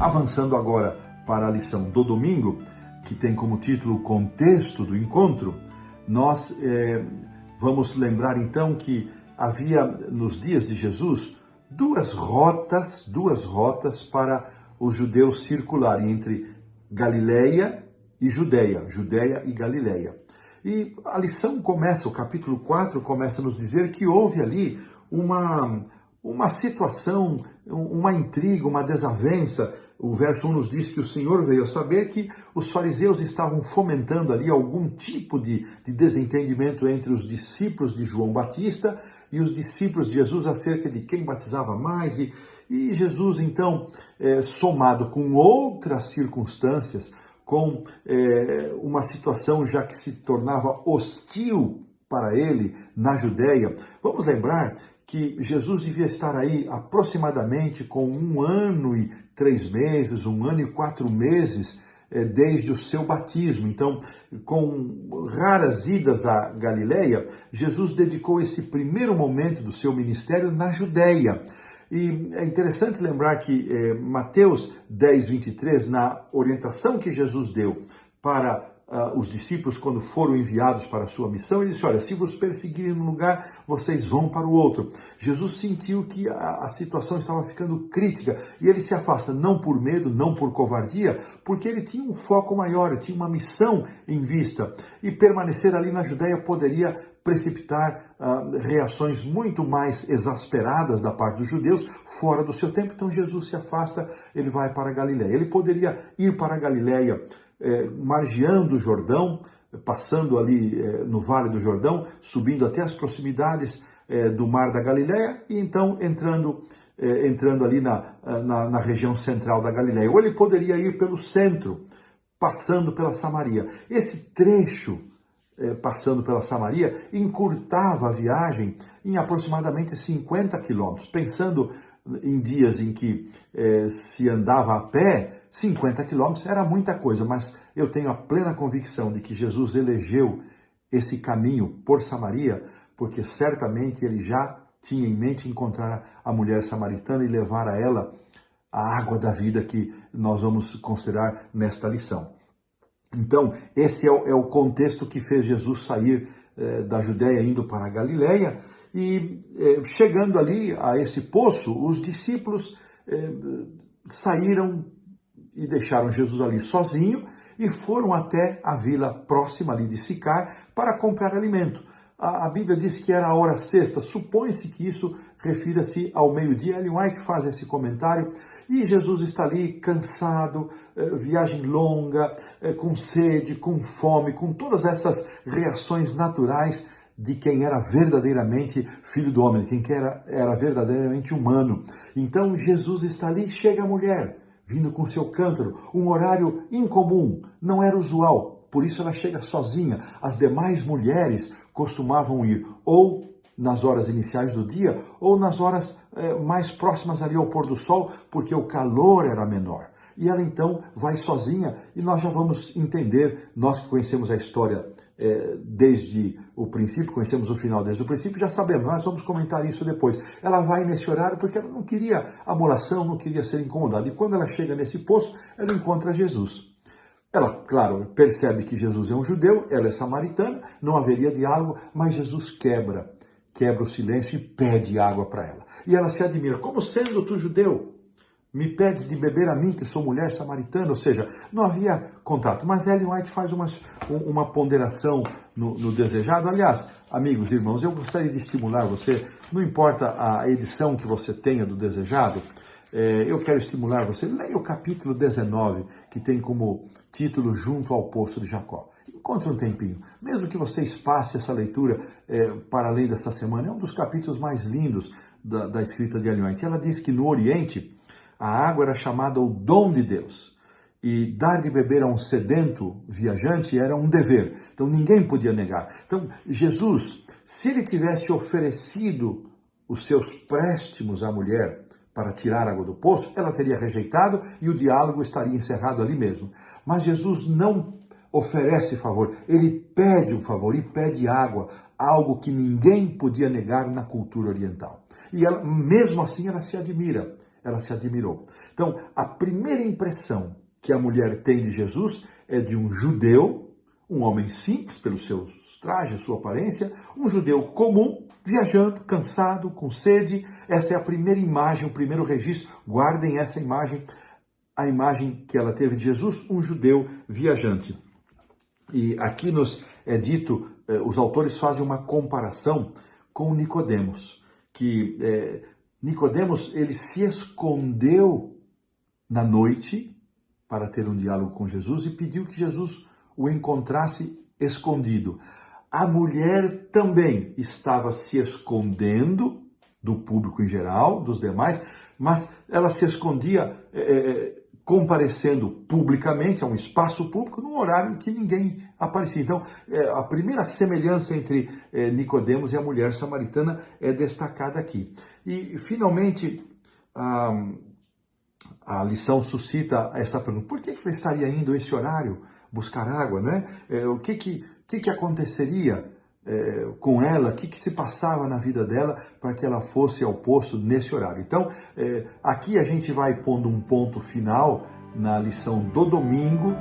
Avançando agora para a lição do domingo, que tem como título o contexto do encontro, nós vamos lembrar então que havia nos dias de Jesus duas rotas para os judeus circularem entre Galileia e Judeia, Judeia e Galileia. E a lição começa, o capítulo 4 começa a nos dizer que houve ali uma situação, uma intriga, uma desavença. O verso 1 nos diz que o Senhor veio a saber que os fariseus estavam fomentando ali algum tipo de desentendimento entre os discípulos de João Batista e os discípulos de Jesus acerca de quem batizava mais. E Jesus, então, somado com outras circunstâncias, com uma situação já que se tornava hostil para ele na Judéia. Vamos lembrar que Jesus devia estar aí aproximadamente com 1 ano e 3 meses, 1 ano e 4 meses desde o seu batismo. Então, com raras idas à Galileia, Jesus dedicou esse primeiro momento do seu ministério na Judéia. E é interessante lembrar que Mateus 10, 23, na orientação que Jesus deu para os discípulos quando foram enviados para a sua missão, ele disse, olha, se vos perseguirem num lugar, vocês vão para o outro. Jesus sentiu que a situação estava ficando crítica e ele se afasta, não por medo, não por covardia, porque ele tinha um foco maior, ele tinha uma missão em vista. E permanecer ali na Judéia poderia precipitar reações muito mais exasperadas da parte dos judeus fora do seu tempo. Então Jesus se afasta, ele vai para a Galileia. Ele poderia ir para a Galileia margeando o Jordão, passando ali no Vale do Jordão, subindo até as proximidades do Mar da Galileia e então entrando ali na região central da Galileia. Ou ele poderia ir pelo centro, passando pela Samaria. Esse trecho passando pela Samaria, encurtava a viagem em aproximadamente 50 quilômetros. Pensando em dias em que se andava a pé, 50 quilômetros era muita coisa, mas eu tenho a plena convicção de que Jesus elegeu esse caminho por Samaria, porque certamente ele já tinha em mente encontrar a mulher samaritana e levar a ela a água da vida que nós vamos considerar nesta lição. Então, esse é o contexto que fez Jesus sair da Judéia indo para a Galileia e chegando ali a esse poço, os discípulos saíram e deixaram Jesus ali sozinho e foram até a vila próxima ali de Sicar para comprar alimento. A Bíblia diz que era a hora sexta, supõe-se que isso refira-se ao meio-dia. Ellen White faz esse comentário e Jesus está ali cansado, viagem longa, com sede, com fome, com todas essas reações naturais de quem era verdadeiramente filho do homem, quem era verdadeiramente humano. Então Jesus está ali, chega a mulher, vindo com seu cântaro, um horário incomum, não era usual, por isso ela chega sozinha. As demais mulheres costumavam ir ou nas horas iniciais do dia ou nas horas mais próximas ali ao pôr do sol, porque o calor era menor. E ela então vai sozinha e nós já vamos entender, nós que conhecemos a história desde o princípio, conhecemos o final desde o princípio, já sabemos, nós vamos comentar isso depois. Ela vai nesse horário porque ela não queria amoração, não queria ser incomodada. E quando ela chega nesse poço, ela encontra Jesus. Ela, claro, percebe que Jesus é um judeu, ela é samaritana, não haveria diálogo, mas Jesus quebra o silêncio e pede água para ela. E ela se admira, como sendo tu judeu, me pedes de beber a mim, que sou mulher samaritana? Ou seja, não havia contato. Mas Ellen White faz uma ponderação no desejado. Aliás, amigos e irmãos, eu gostaria de estimular você, não importa a edição que você tenha do desejado, eu quero estimular você, leia o capítulo 19, que tem como título Junto ao Poço de Jacó. Encontre um tempinho, mesmo que você espace essa leitura para além dessa semana, é um dos capítulos mais lindos da escrita de Ellen White. Ela diz que no Oriente, a água era chamada o dom de Deus. E dar de beber a um sedento viajante era um dever. Então ninguém podia negar. Então Jesus, se ele tivesse oferecido os seus préstimos à mulher para tirar água do poço, ela teria rejeitado e o diálogo estaria encerrado ali mesmo. Mas Jesus não oferece favor, ele pede um favor e pede água, algo que ninguém podia negar na cultura oriental. E ela, mesmo assim ela se admira. ela se admirou. Então, a primeira impressão que a mulher tem de Jesus é de um judeu, um homem simples pelos seus trajes, sua aparência, um judeu comum, viajando, cansado, com sede. Essa é a primeira imagem, o primeiro registro. Guardem essa imagem, a imagem que ela teve de Jesus, um judeu viajante. E aqui nos é dito, os autores fazem uma comparação com Nicodemos, que Nicodemos, ele se escondeu na noite para ter um diálogo com Jesus e pediu que Jesus o encontrasse escondido. A mulher também estava se escondendo do público em geral, dos demais, mas ela se escondia comparecendo publicamente a um espaço público num horário que ninguém aparecia. Então, a primeira semelhança entre Nicodemos e a mulher samaritana é destacada aqui. E, finalmente, a lição suscita essa pergunta: por que ela estaria indo esse horário buscar água, né? O que aconteceria com ela, o que se passava na vida dela para que ela fosse ao poço nesse horário? Então, aqui a gente vai pondo um ponto final na lição do domingo.